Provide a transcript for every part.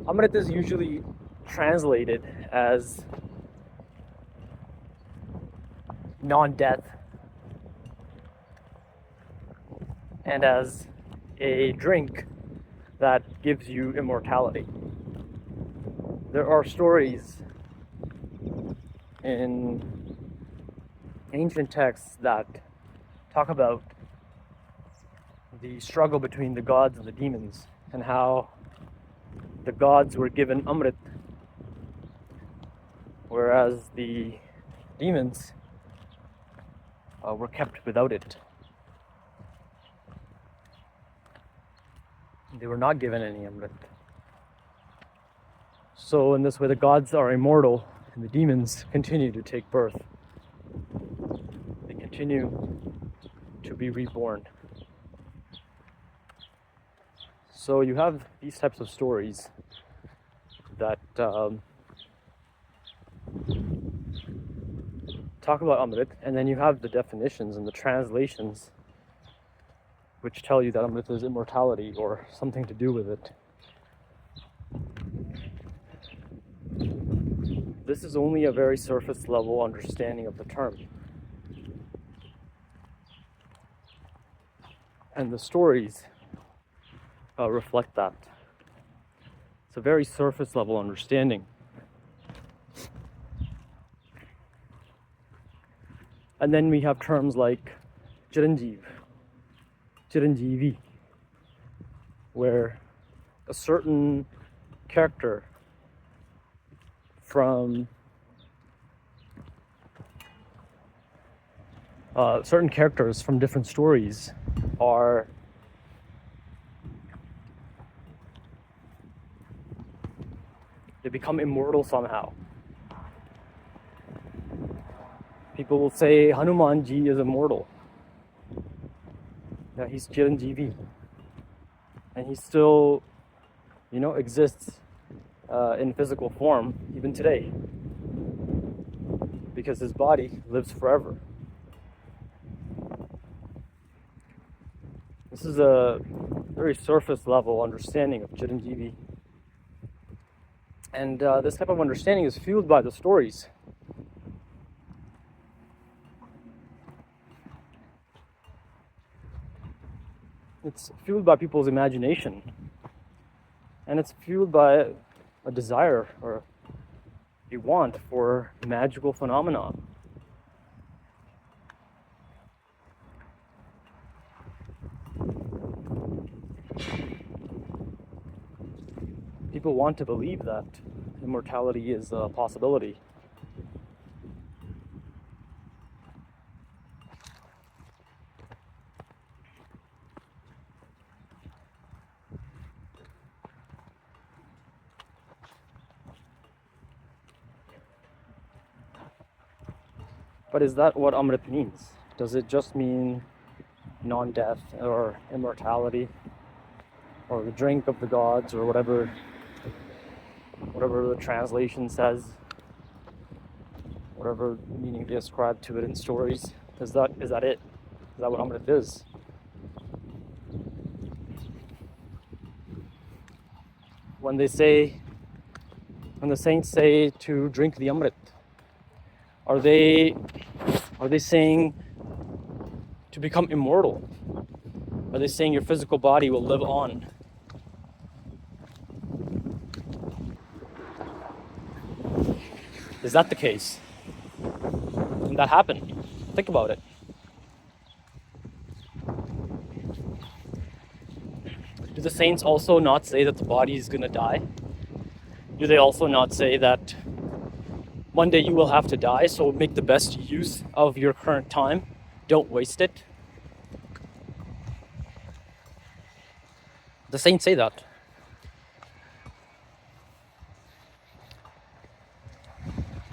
Amrit is usually translated as non-death and as a drink that gives you immortality. There are stories in ancient texts that talk about the struggle between the gods and the demons, and how the gods were given Amrit, whereas the demons were kept without it. They were not given any Amrit. So in this way, the gods are immortal and the demons continue to take birth. They continue to be reborn. So you have these types of stories that talk about Amrit, and then you have the definitions and the translations which tell you that Amrit is immortality or something to do with it. This is only a very surface level understanding of the term. And the stories reflect that. It's a very surface level understanding. And then we have terms like Chiranjeev, Chiranjeevi, where a certain character from certain characters from different stories are they become immortal somehow. People will say Hanuman Ji is immortal. Yeah, he's Chiranjeevi, and he still, exists in physical form even today, because his body lives forever. This is a very surface level understanding of Chiranjeevi, and this type of understanding is fueled by the stories. It's fueled by people's imagination, and it's fueled by a desire or a want for magical phenomena. People want to believe that immortality is a possibility. But is that what Amrit means? Does it just mean non-death or immortality or the drink of the gods or whatever the translation says, whatever meaning they ascribe to it in stories? Is that it? Is that what Amrit is? When the saints say to drink the Amrit, are they saying to become immortal? Are they saying your physical body will live on? Is that the case? Can that happen? Think about it. Do the saints also not say that the body is going to die? Do they also not say that one day you will have to die, so make the best use of your current time? Don't waste it. The saints say that.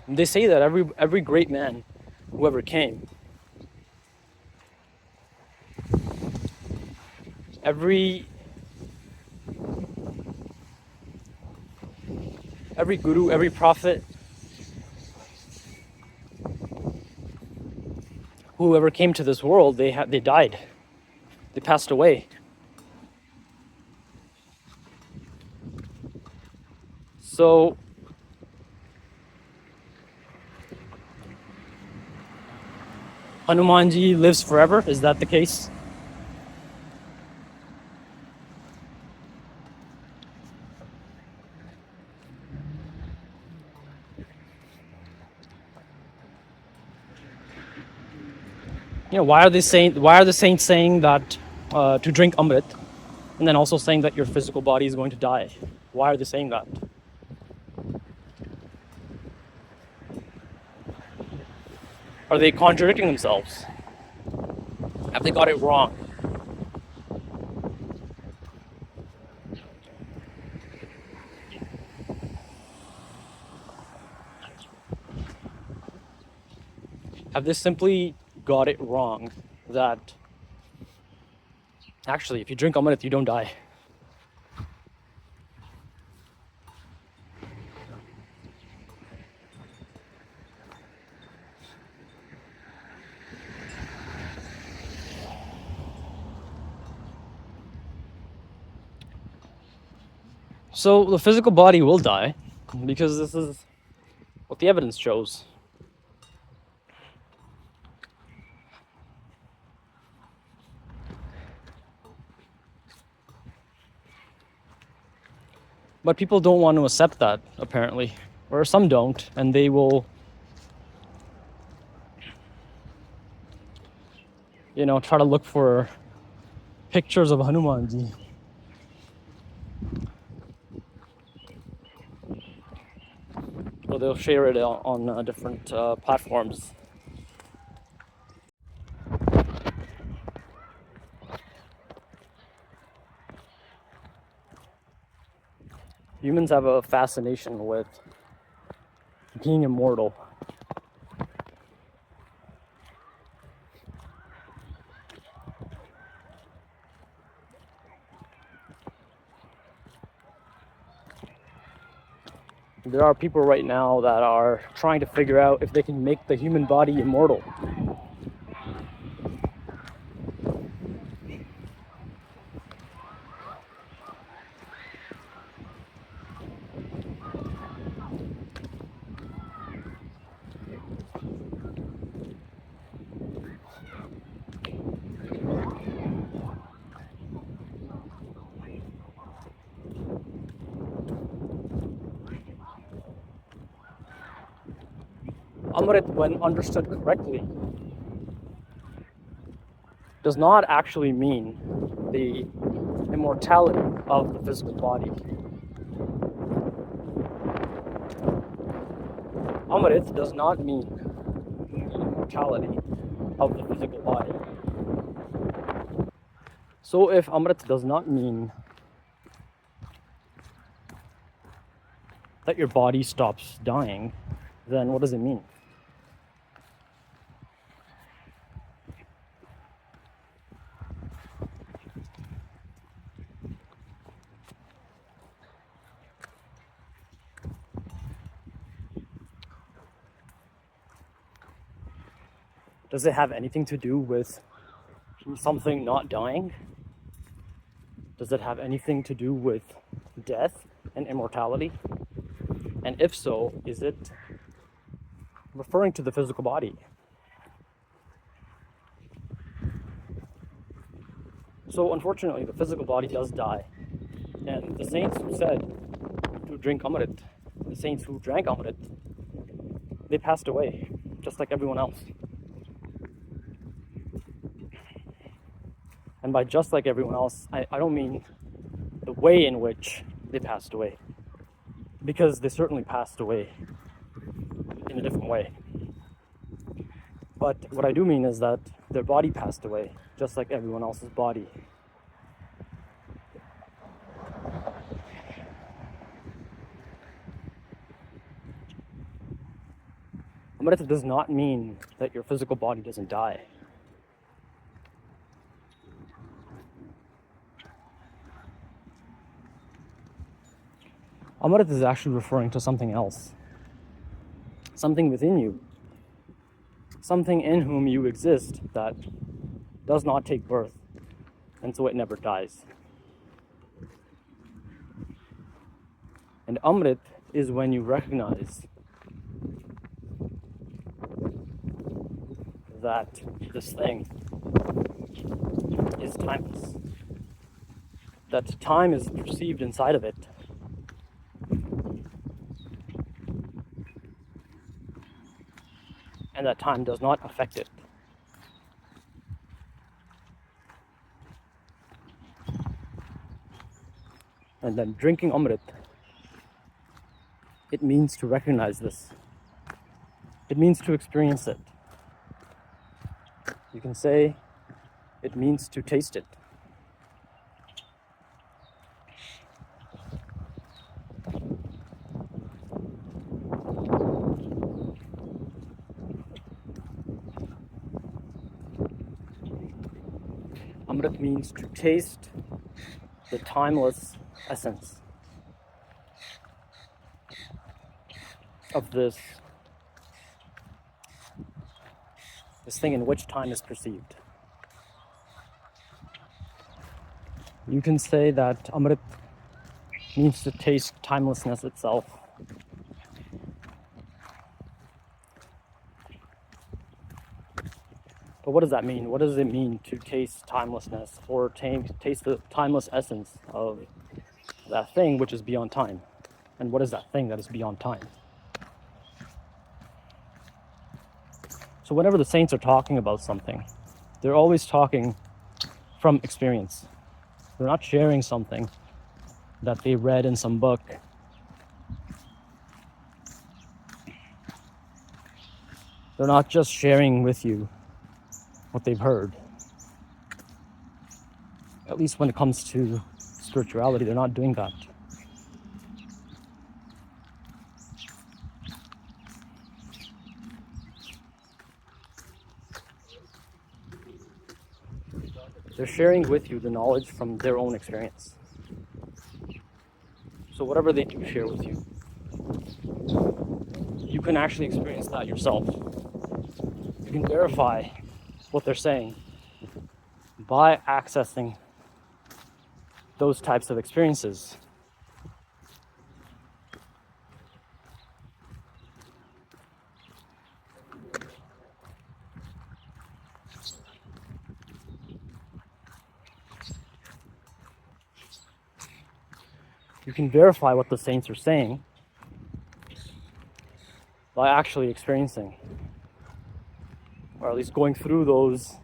And they say that every great man who ever came, every guru, every prophet, whoever came to this world, they died. They passed away. So Hanuman Ji lives forever. Is that the case? Why are the saints saying that to drink Amrit, and then also saying that your physical body is going to die? Why are they saying that? Are they contradicting themselves? Have they got it wrong? Have they simply got it wrong that actually if you drink Amrit you don't die? So the physical body will die because this is what the evidence shows. But people don't want to accept that, apparently. Or some don't, and they will, try to look for pictures of Hanuman Ji. So they'll share it on different platforms. Humans have a fascination with being immortal. There are people right now that are trying to figure out if they can make the human body immortal. Amrit, when understood correctly, does not actually mean the immortality of the physical body. Amrit does not mean the immortality of the physical body. So if Amrit does not mean that your body stops dying, then what does it mean? Does it have anything to do with something not dying? Does it have anything to do with death and immortality? And if so, is it referring to the physical body? So unfortunately, the physical body does die. And the saints who said to drink Amrit, the saints who drank Amrit, they passed away, just like everyone else. And by just like everyone else, I don't mean the way in which they passed away, because they certainly passed away in a different way. But what I do mean is that their body passed away, just like everyone else's body. But it does not mean that your physical body doesn't die. Amrit is actually referring to something else. Something within you. Something in whom you exist that does not take birth, and so it never dies. And Amrit is when you recognize that this thing is timeless, that time is perceived inside of it, and that time does not affect it. And then drinking Amrit, it means to recognize this. It means to experience it. You can say it means to taste it. Amrit means to taste the timeless essence of this thing in which time is perceived. You can say that Amrit means to taste timelessness itself. But what does that mean? What does it mean to taste timelessness, or taste the timeless essence of that thing which is beyond time? And what is that thing that is beyond time? So whenever the saints are talking about something, they're always talking from experience. They're not sharing something that they read in some book. They're not just sharing with you what they've heard. At least when it comes to spirituality, they're not doing that. They're sharing with you the knowledge from their own experience. So whatever they do share with you, you can actually experience that yourself. You can verify what they're saying by accessing those types of experiences. You can verify what the saints are saying by actually experiencing, or at least going through those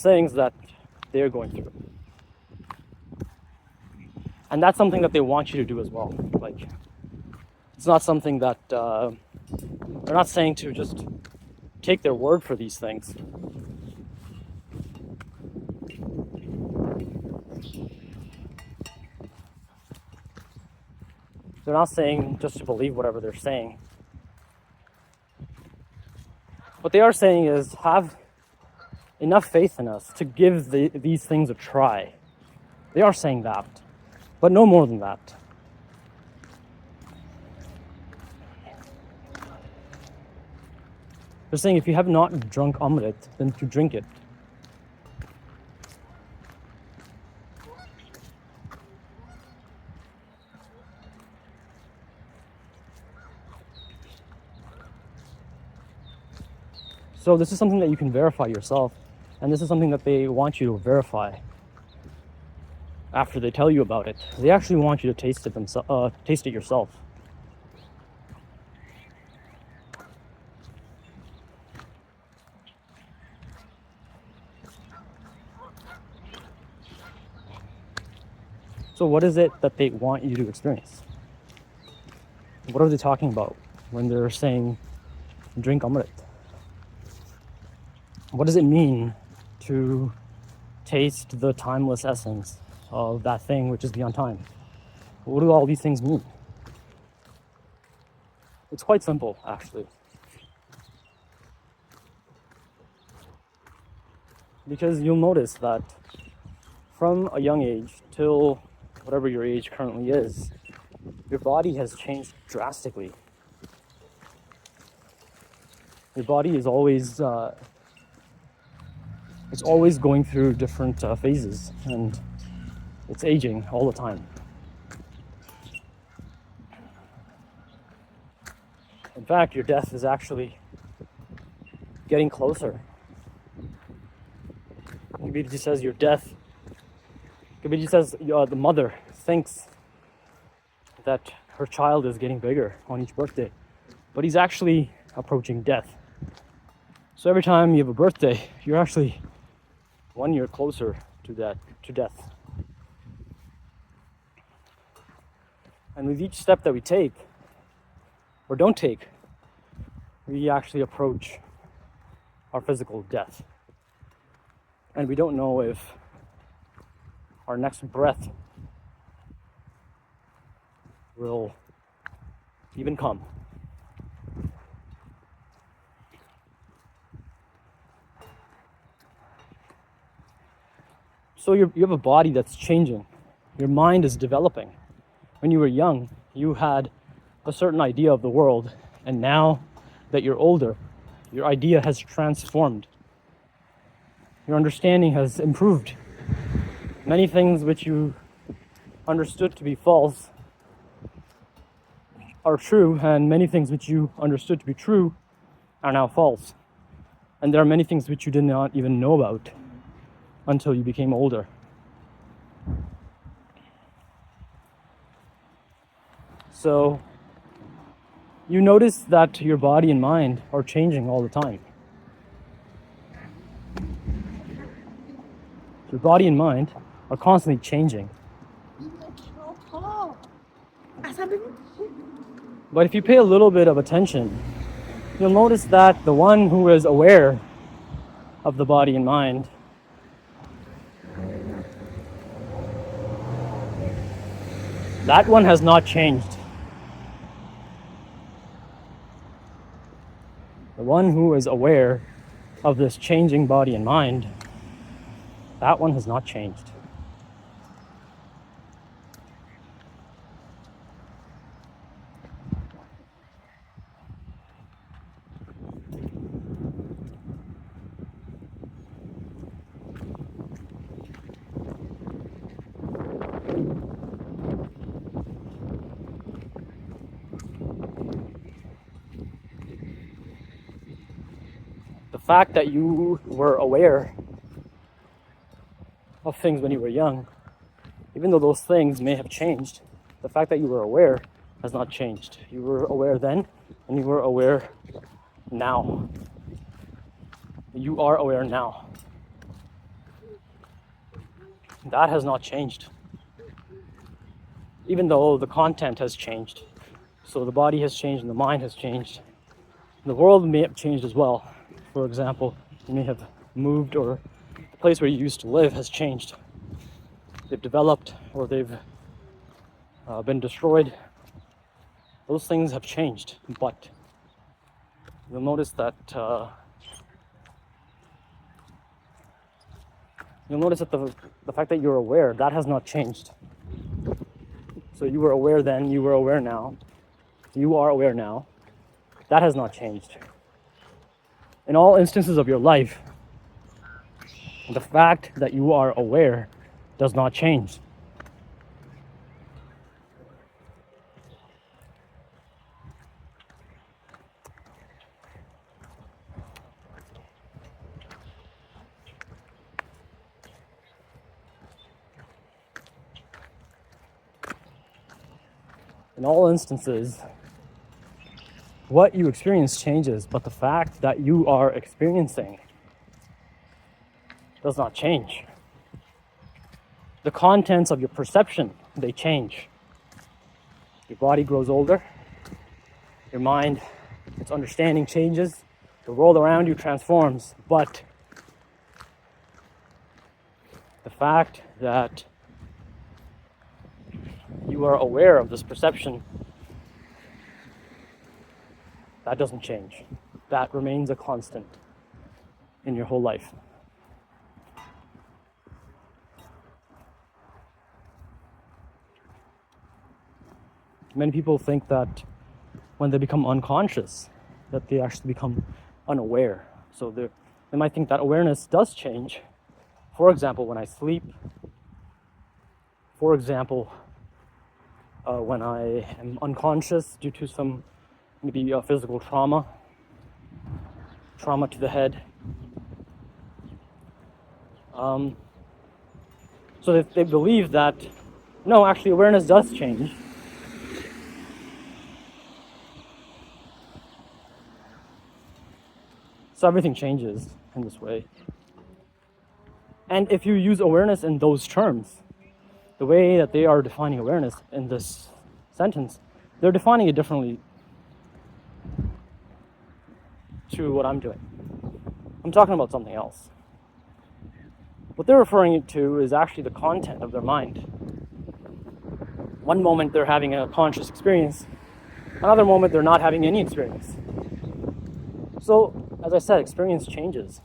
things that they're going through. And that's something that they want you to do as well. Like, it's not something that they're not saying to just take their word for these things. They're not saying just to believe whatever they're saying. What they are saying is have enough faith in us to give these things a try. They are saying that, but no more than that. They're saying if you have not drunk Amrit, then to drink it. So this is something that you can verify yourself, and this is something that they want you to verify after they tell you about it. They actually want you to taste it yourself. So what is it that they want you to experience? What are they talking about when they're saying drink Amrit? What does it mean to taste the timeless essence of that thing which is beyond time? What do all these things mean? It's quite simple, actually. Because you'll notice that from a young age till whatever your age currently is, your body has changed drastically. Your body is always it's always going through different phases, and it's aging all the time. In fact, your death is actually getting closer. Gurbani says your death. Gurbani says the mother thinks that her child is getting bigger on each birthday, but he's actually approaching death. So every time you have a birthday, you're actually 1 year closer to death. And with each step that we take, or don't take, we actually approach our physical death. And we don't know if our next breath will even come. So you have a body that's changing. Your mind is developing. When you were young, you had a certain idea of the world, and now that you're older, your idea has transformed. Your understanding has improved. Many things which you understood to be false are true, and many things which you understood to be true are now false. And there are many things which you did not even know about until you became older. So you notice that your body and mind are changing all the time. Your body and mind are constantly changing. But if you pay a little bit of attention, you'll notice that the one who is aware of the body and mind that one has not changed. The one who is aware of this changing body and mind, that one has not changed. The fact that you were aware of things when you were young, even though those things may have changed, the fact that you were aware has not changed. You were aware then, and you were aware now. You are aware now. That has not changed. Even though the content has changed. So the body has changed and the mind has changed. The world may have changed as well. For example, you may have moved, or the place where you used to live has changed. They've developed, or they've been destroyed. Those things have changed, but you'll notice that the fact that you're aware, that has not changed. So you were aware then, you were aware now, you are aware now. That has not changed. In all instances of your life, the fact that you are aware does not change. In all instances, what you experience changes, but the fact that you are experiencing does not change. The contents of your perception, they change. Your body grows older, your mind, its understanding changes, the world around you transforms, but the fact that you are aware of this perception, that doesn't change. That remains a constant in your whole life. Many people think that when they become unconscious, that they actually become unaware. So they might think that awareness does change. For example, when I sleep. For example, when I am unconscious due to some maybe a physical trauma to the head. So they believe that, no, actually awareness does change. So everything changes in this way. And if you use awareness in those terms, the way that they are defining awareness in this sentence, they're defining it differently to what I'm doing. I'm talking about something else. What they're referring to is actually the content of their mind. One moment they're having a conscious experience, another moment they're not having any experience. So, as I said, experience changes.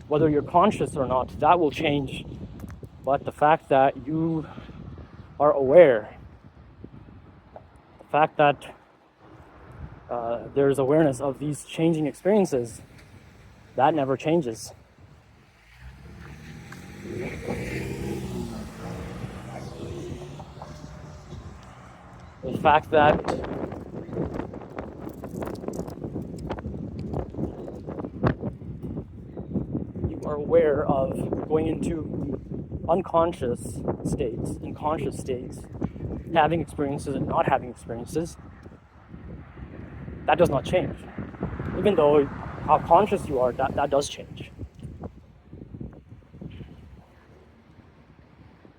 Whether you're conscious or not, that will change. But the fact that you are aware, the fact that there's awareness of these changing experiences, that never changes. The fact that you are aware of going into unconscious states and conscious states, having experiences and not having experiences, that does not change. Even though how conscious you are, that does change.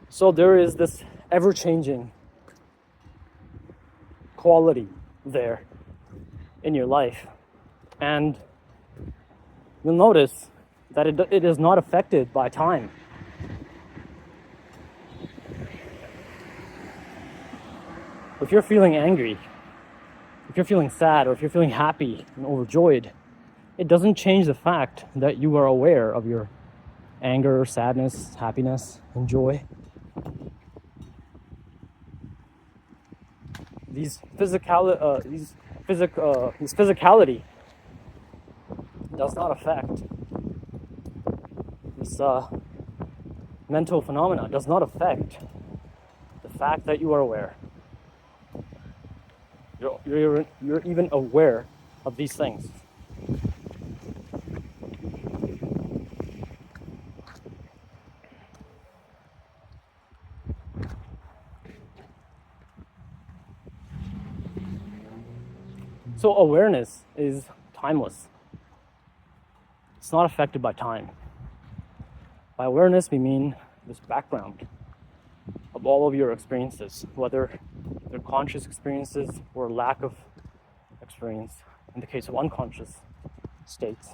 So there is this ever-changing quality there in your life, and you'll notice that it is not affected by time. If you're feeling angry, if you're feeling sad, or if you're feeling happy and overjoyed, it doesn't change the fact that you are aware of your anger, sadness, happiness, and joy. This physicality does not affect this mental phenomena, does not affect the fact that you are aware. You're even aware of these things. So awareness is timeless. It's not affected by time. By awareness, we mean this background of all of your experiences, whether they're conscious experiences or lack of experience, in the case of unconscious states.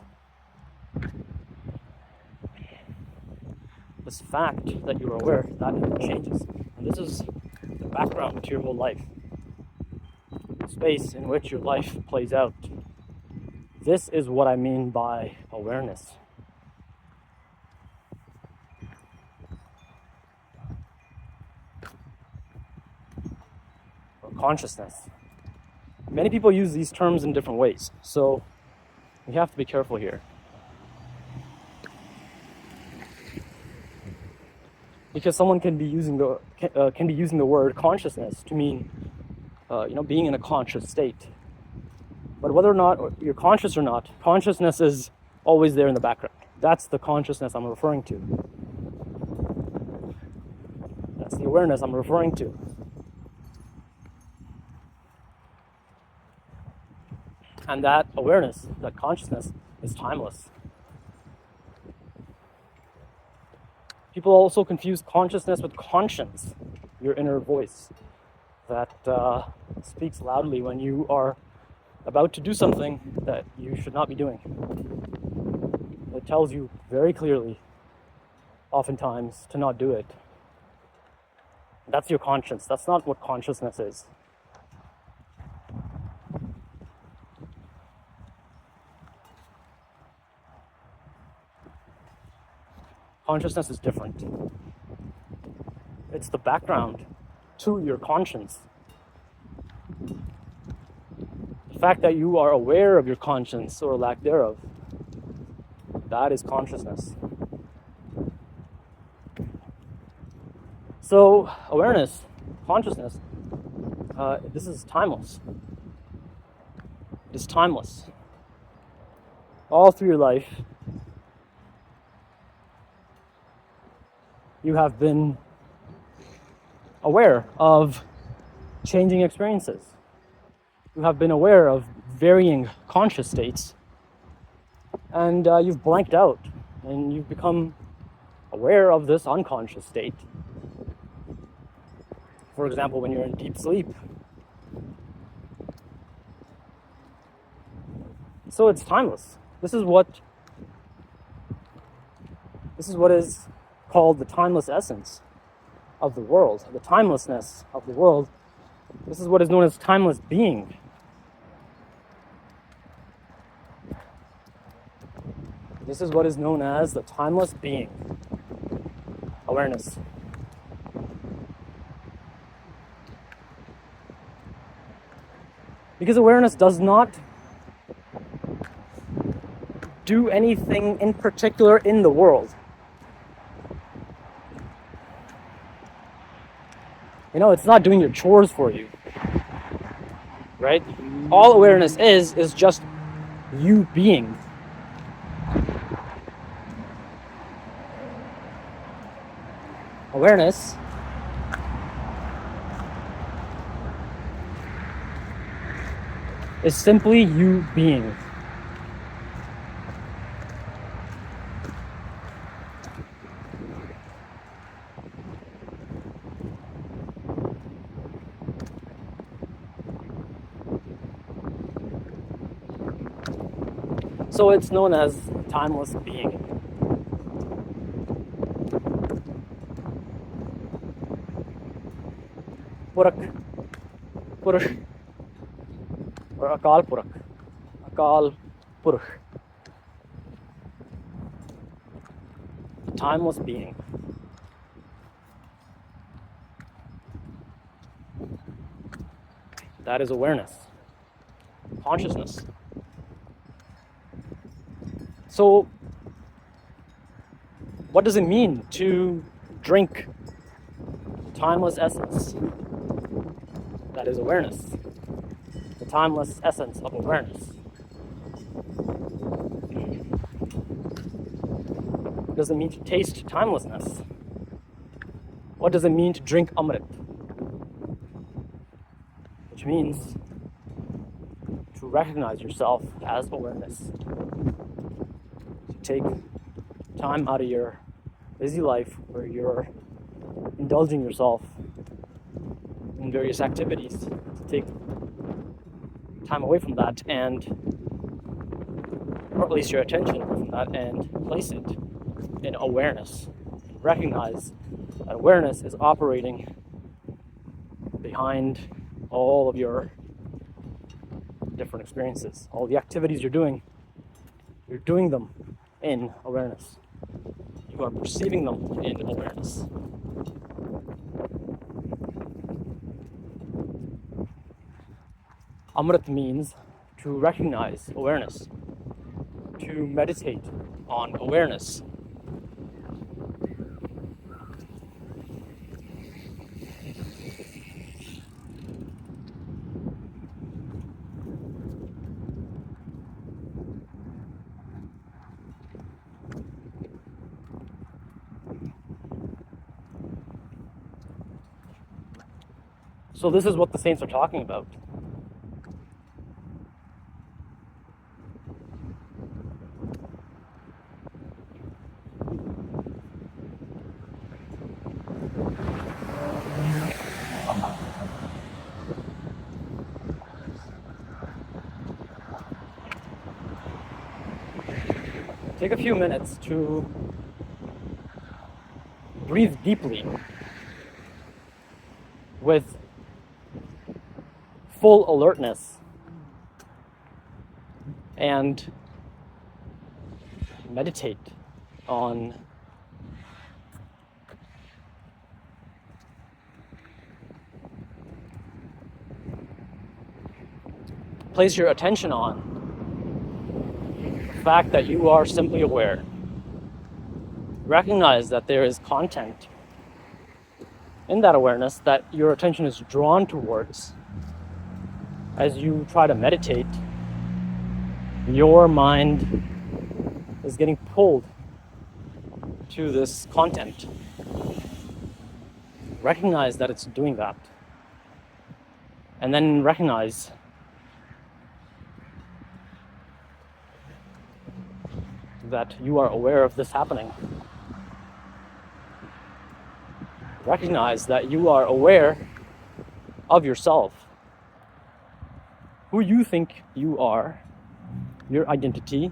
This fact that you're aware, that never changes. And this is the background to your whole life. The space in which your life plays out. This is what I mean by awareness. Or consciousness. Many people use these terms in different ways, so we have to be careful here. Because someone can be using the word consciousness to mean being in a conscious state. But whether or not you're conscious or not, consciousness is always there in the background. That's the consciousness I'm referring to. That's the awareness I'm referring to. And that awareness, that consciousness, is timeless. People also confuse consciousness with conscience, your inner voice that speaks loudly when you are about to do something that you should not be doing. It tells you very clearly, oftentimes, to not do it. That's your conscience. That's not what consciousness is. Consciousness is different. It's the background to your conscience. The fact that you are aware of your conscience or lack thereof, that is consciousness. So awareness, consciousness, this is timeless. It is timeless. All through your life, you have been aware of changing experiences. You have been aware of varying conscious states, and you've blanked out, and you've become aware of this unconscious state. For example, when you're in deep sleep. So it's timeless. This is what is called the timeless essence of the world, the timelessness of the world. This is what is known as timeless being. This is what is known as the timeless being. Awareness. Because awareness does not do anything in particular in the world. You know, it's not doing your chores for you, right? All awareness is just you being. Awareness is simply you being. So it's known as timeless being. Purak, Purush, or Akal Purak, Akal Purush. The timeless being. That is awareness, consciousness. So, what does it mean to drink timeless essence? That is awareness. The timeless essence of awareness. What does it mean to taste timelessness? What does it mean to drink Amrit? Which means to recognize yourself as awareness. Take time out of your busy life where you're indulging yourself in various activities, to take time away from that and release your attention from that and place it in awareness. Recognize that awareness is operating behind all of your different experiences, all the activities you're doing them in awareness. You are perceiving them in awareness. Amrit means to recognize awareness, to meditate on awareness. So this is what the saints are talking about. Take a few minutes to breathe deeply with full alertness and meditate on place your attention on the fact that you are simply aware. Recognize that there is content in that awareness that your attention is drawn towards as you try to meditate your mind is getting pulled to this content. Recognize that it's doing that. And then recognize that you are aware of this happening. Recognize that you are aware of yourself, who you think you are, your identity.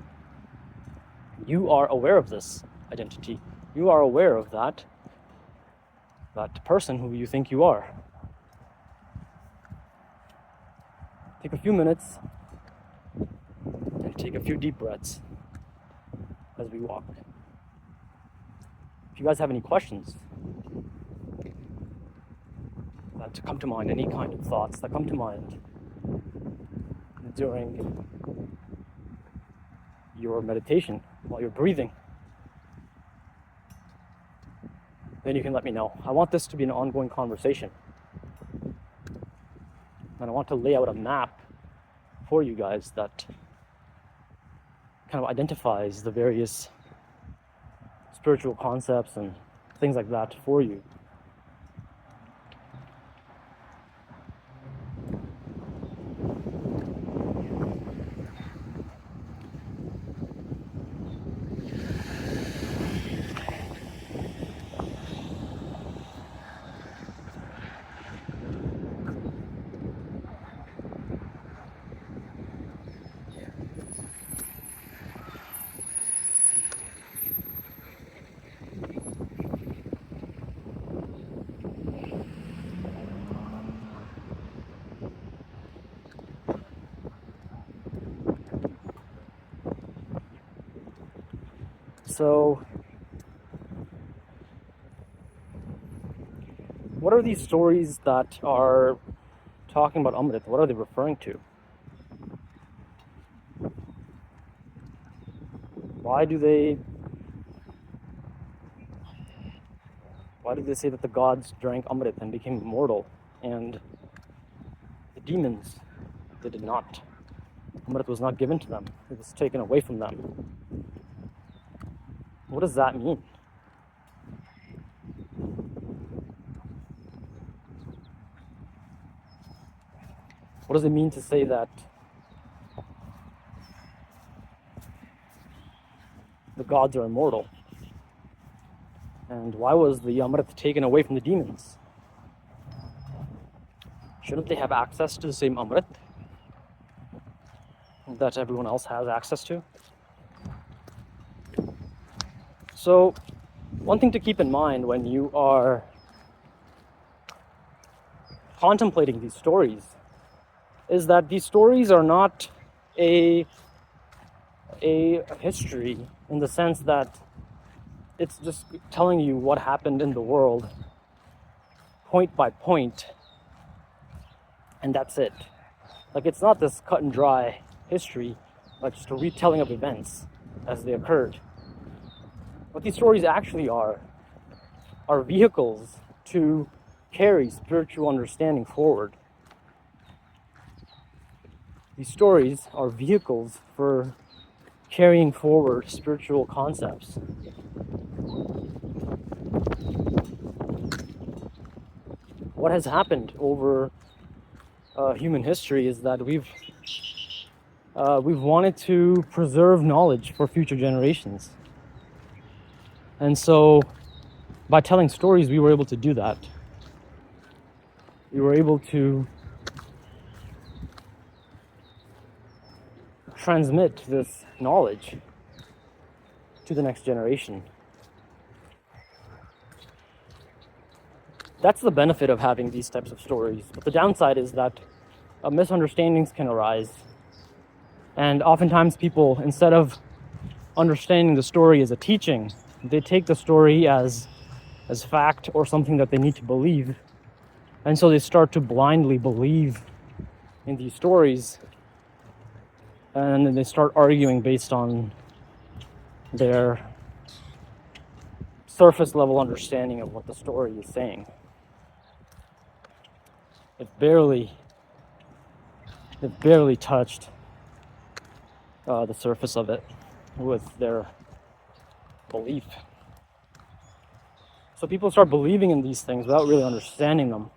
You are aware of this identity. You are aware of that person who you think you are. Take a few minutes and take a few deep breaths as we walk. If you guys have any questions that come to mind, any kind of thoughts that come to mind during your meditation, while you're breathing, then you can let me know. I want this to be an ongoing conversation. And I want to lay out a map for you guys that kind of identifies the various spiritual concepts and things like that for you. So, what are these stories that are talking about Amrit? What are they referring to? Why do they say that the gods drank Amrit and became immortal, and the demons, they did not? Amrit was not given to them. It was taken away from them. What does that mean? What does it mean to say that the gods are immortal? And why was the Amrit taken away from the demons? Shouldn't they have access to the same Amrit that everyone else has access to? So, one thing to keep in mind when you are contemplating these stories is that these stories are not a history in the sense that it's just telling you what happened in the world point by point, and that's it. Like, it's not this cut and dry history, like just a retelling of events as they occurred. What these stories actually are vehicles to carry spiritual understanding forward. These stories are vehicles for carrying forward spiritual concepts. What has happened over human history is that we've wanted to preserve knowledge for future generations. And so, by telling stories, we were able to do that. We were able to transmit this knowledge to the next generation. That's the benefit of having these types of stories. But the downside is that misunderstandings can arise. And oftentimes people, instead of understanding the story as a teaching, they take the story as fact or something that they need to believe. And so they start to blindly believe in these stories. And then they start arguing based on their surface level understanding of what the story is saying. They've barely touched the surface of it with their belief. So people start believing in these things without really understanding them.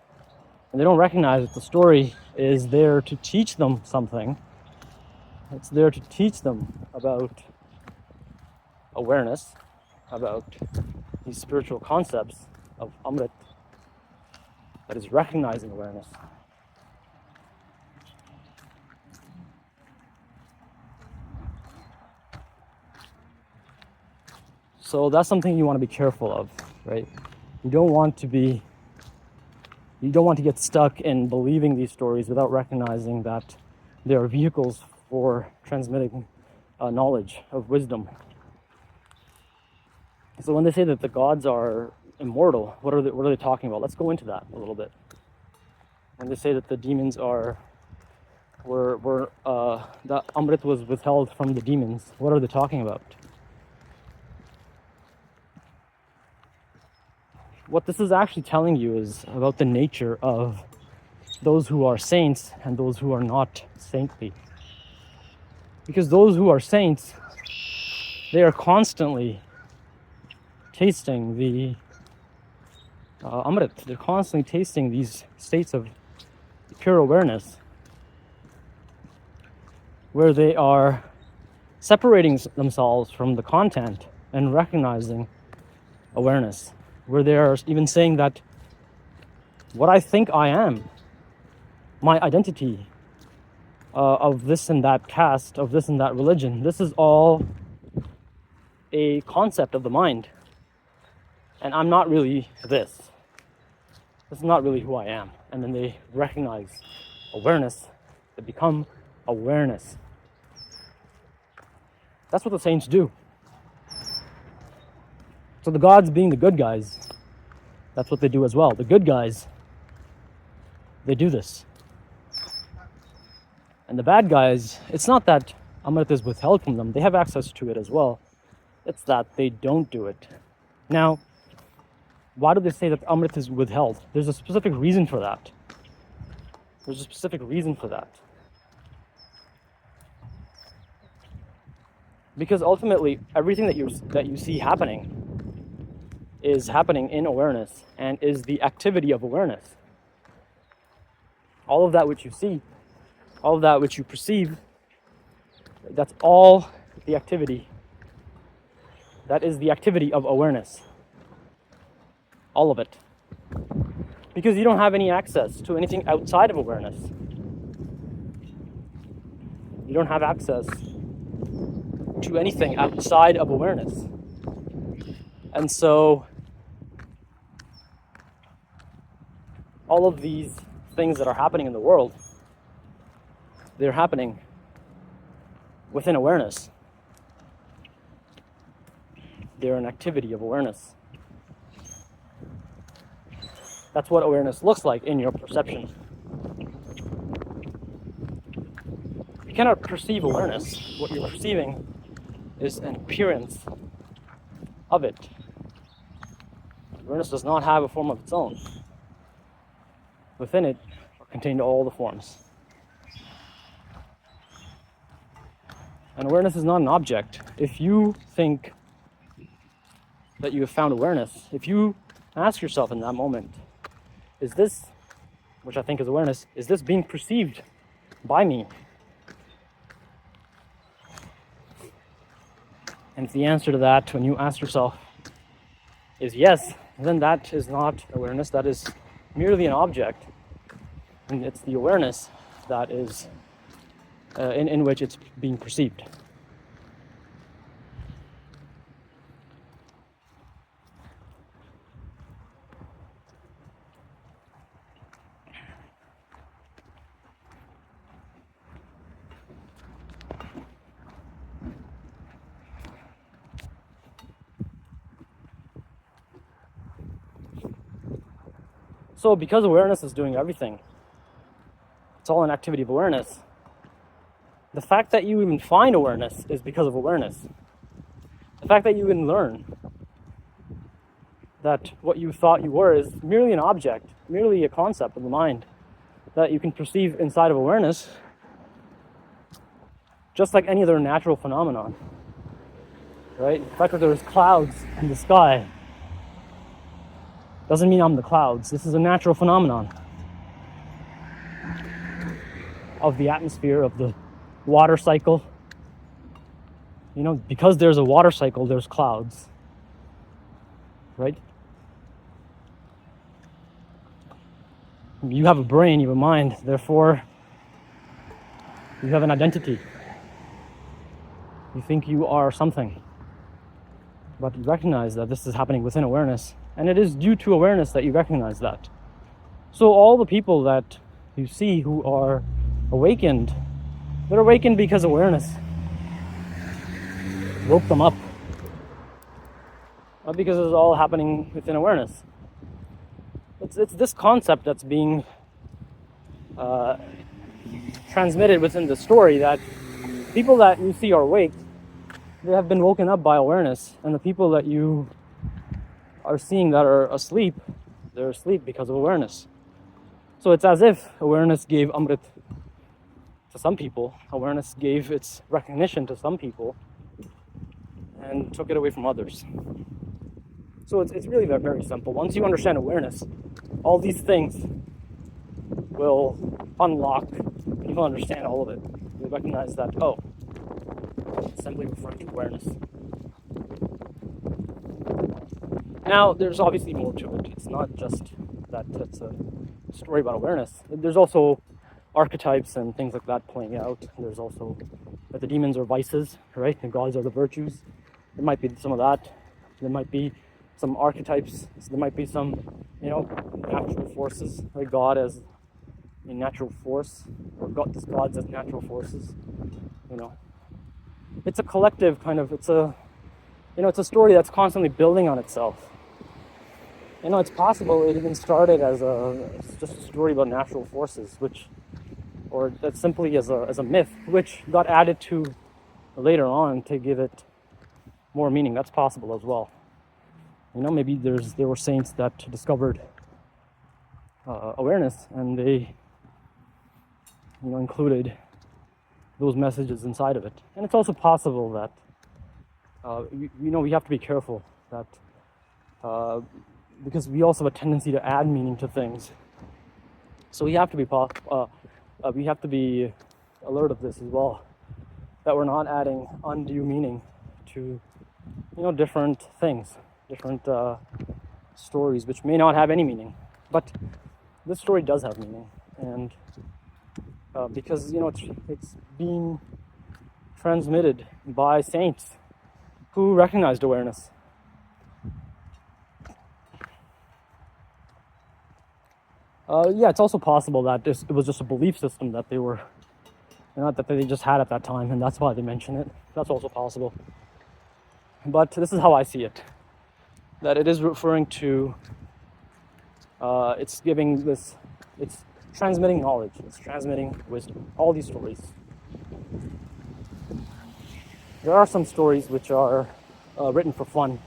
And they don't recognize that the story is there to teach them something. It's there to teach them about awareness, about these spiritual concepts of Amrit, that is recognizing awareness. So that's something you want to be careful of, right? You don't want to get stuck in believing these stories without recognizing that they are vehicles for transmitting knowledge of wisdom. So when they say that the gods are immortal, what are they talking about? Let's go into that a little bit. When they say that the demons that Amrit was withheld from the demons, what are they talking about? What this is actually telling you is about the nature of those who are saints and those who are not saintly. Because those who are saints, they are constantly tasting the Amrit. They're constantly tasting these states of pure awareness where they are separating themselves from the content and recognizing awareness, where they are even saying that what I think I am, my identity of this and that caste, of this and that religion, this is all a concept of the mind. And I'm not really this. This is not really who I am. And then they recognize awareness. They become awareness. That's what the saints do. So the gods being the good guys, that's what they do as well. The good guys, they do this. And the bad guys, it's not that Amrit is withheld from them. They have access to it as well. It's that they don't do it. Now, why do they say that Amrit is withheld? There's a specific reason for that. There's a specific reason for that. Because ultimately, everything that you see happening is happening in awareness and is the activity of awareness. All of that which you see, all of that which you perceive, that's all the activity. That is the activity of awareness. All of it. Because you don't have any access to anything outside of awareness. You don't have access to anything outside of awareness. And so, all of these things that are happening in the world, they're happening within awareness. They're an activity of awareness. That's what awareness looks like in your perception. You cannot perceive awareness. What you're perceiving is an appearance of it. Awareness does not have a form of its own. Within it are contained all the forms. And awareness is not an object. If you think that you have found awareness, if you ask yourself in that moment, is this, which I think is awareness, is this being perceived by me? And if the answer to that, when you ask yourself, is yes, then that is not awareness, that is merely an object. And it's the awareness that is in which it's being perceived. So because awareness is doing everything, it's all an activity of awareness. The fact that you even find awareness is because of awareness. The fact that you even learn that what you thought you were is merely an object, merely a concept of the mind that you can perceive inside of awareness just like any other natural phenomenon, right? The fact that there's clouds in the sky doesn't mean I'm the clouds. This is a natural phenomenon of the atmosphere, of the water cycle. You know, because there's a water cycle, there's clouds, right? You have a brain, you have a mind, therefore you have an identity. You think you are something, but you recognize that this is happening within awareness, and it is due to awareness that you recognize that. So all the people that you see who are awakened, they're awakened because awareness woke them up, not because it's all happening within awareness. It's this concept that's being transmitted within the story, that people that you see are awake, they have been woken up by awareness, and the people that you are seeing that are asleep, they're asleep because of awareness. So it's as if awareness gave Amrit to some people, awareness gave its recognition to some people, and took it away from others. So it's really very, very simple. Once you understand awareness, all these things will unlock. People understand all of it. They recognize that, oh, it's simply referring to awareness. Now, there's obviously more to it. It's not just that it's a story about awareness. There's also archetypes and things like that playing out. There's also that the demons are vices, right? The gods are the virtues. There might be some of that. There might be some archetypes. So there might be some, natural forces, like God as a natural force, or gods as natural forces. It's a collective kind of. It's a story that's constantly building on itself. It's possible it even started as just a story about natural forces, or that simply as a myth, which got added to later on to give it more meaning. That's possible as well. Maybe there were saints that discovered awareness, and they included those messages inside of it. And it's also possible that we have to be careful that because we also have a tendency to add meaning to things. So we have to be alert of this as well, that we're not adding undue meaning to different things, different stories which may not have any meaning. But this story does have meaning, and because it's being transmitted by saints who recognized awareness. It's also possible that it was just a belief system that they were, that they just had at that time, and that's why they mention it. That's also possible. But this is how I see it, that it is referring to, it's transmitting knowledge, it's transmitting wisdom, all these stories. There are some stories which are written for fun.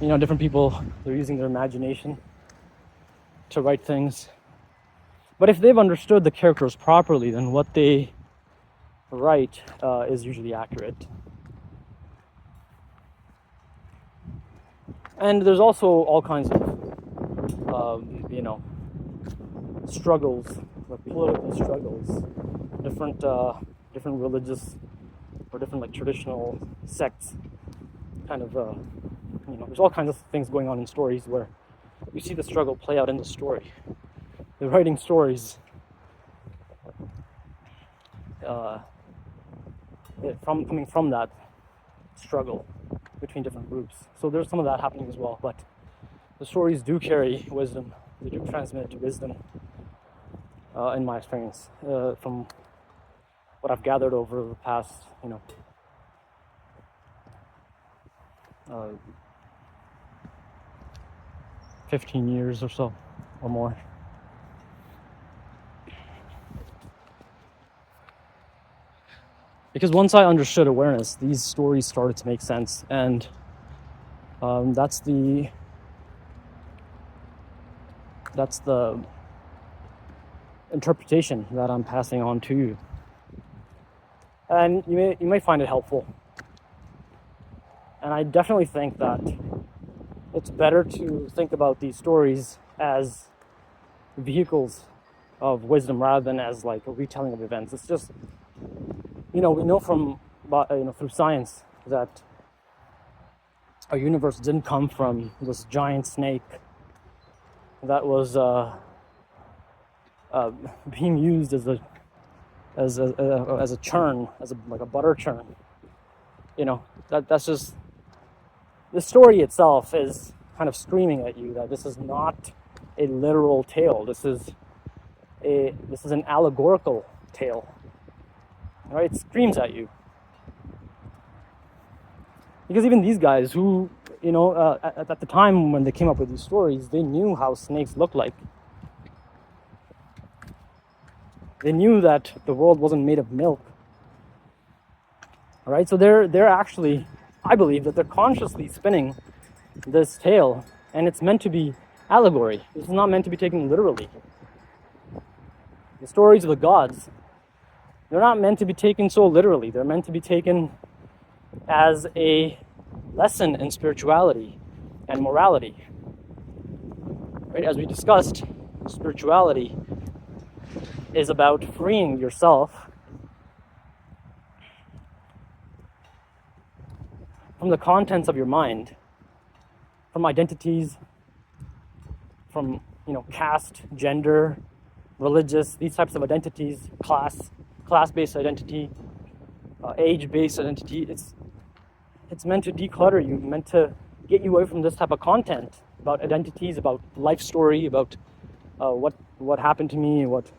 Different people, they're using their imagination to write things. But if they've understood the characters properly, then what they write is usually accurate. And there's also all kinds of, struggles, like political struggles, different religious or different traditional sects, kind of, there's all kinds of things going on in stories where you see the struggle play out in the story. They're writing stories coming from that struggle between different groups. So there's some of that happening as well, but the stories do carry wisdom. They do transmit wisdom, in my experience, from what I've gathered over the past, 15 years or so, or more. Because once I understood awareness, these stories started to make sense, and that's the interpretation that I'm passing on to you. And you may find it helpful. And I definitely think that it's better to think about these stories as vehicles of wisdom rather than as like a retelling of events. It's just, we know from, through science that our universe didn't come from this giant snake that was being used as a churn, like a butter churn. That's just, the story itself is kind of screaming at you that this is not a literal tale. This is an allegorical tale. Right? It screams at you. Because even these guys who, at the time when they came up with these stories, they knew how snakes looked like. They knew that the world wasn't made of milk. All right? So they're actually, I believe that they're consciously spinning this tale, and it's meant to be allegory. This is not meant to be taken literally. The stories of the gods, they're not meant to be taken so literally. They're meant to be taken as a lesson in spirituality and morality. Right? As we discussed, spirituality is about freeing yourself from the contents of your mind, from identities, from caste, gender, religious, these types of identities, class-based identity, age-based identity. It's meant to declutter you, meant to get you away from this type of content about identities, about life story, about what happened to me, what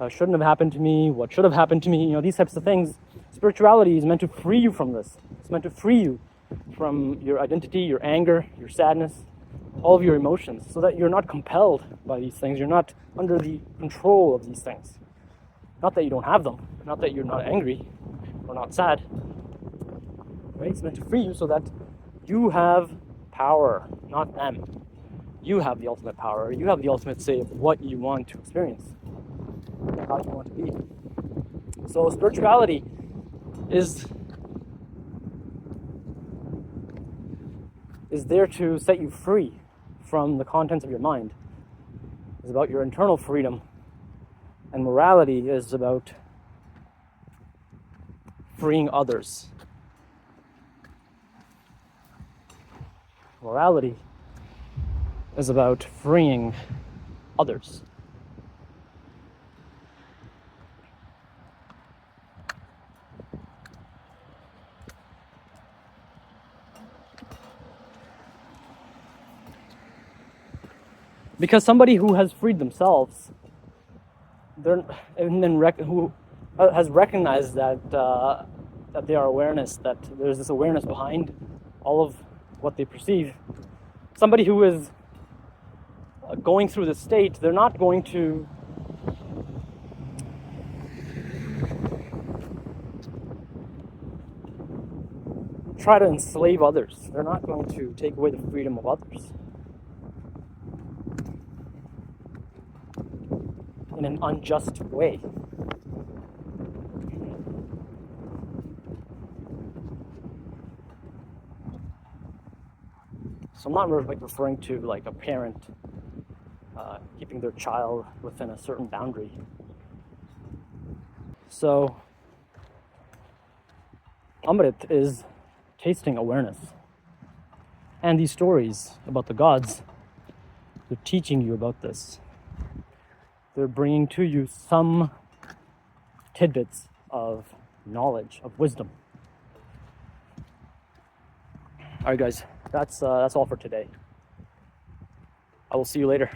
shouldn't have happened to me, what should have happened to me. These types of things. Spirituality is meant to free you from this. It's meant to free you from your identity, your anger, your sadness, all of your emotions, so that you're not compelled by these things. You're not under the control of these things. Not that you don't have them, not that you're not angry or not sad. Right? It's meant to free you so that you have power, not them. You have the ultimate power. You have the ultimate say of what you want to experience, how you want to be. So spirituality is there to set you free from the contents of your mind. It's about your internal freedom. And morality is about freeing others. Morality is about freeing others. Because somebody who has freed themselves, who has recognized that they are awareness, that there's this awareness behind all of what they perceive. Somebody who is going through this state, they're not going to try to enslave others. They're not going to take away the freedom of others in an unjust way. So I'm not referring to like a parent keeping their child within a certain boundary. So Amrit is tasting awareness. And these stories about the gods, they're teaching you about this. They're bringing to you some tidbits of knowledge, of wisdom. All right, guys, that's all for today. I will see you later.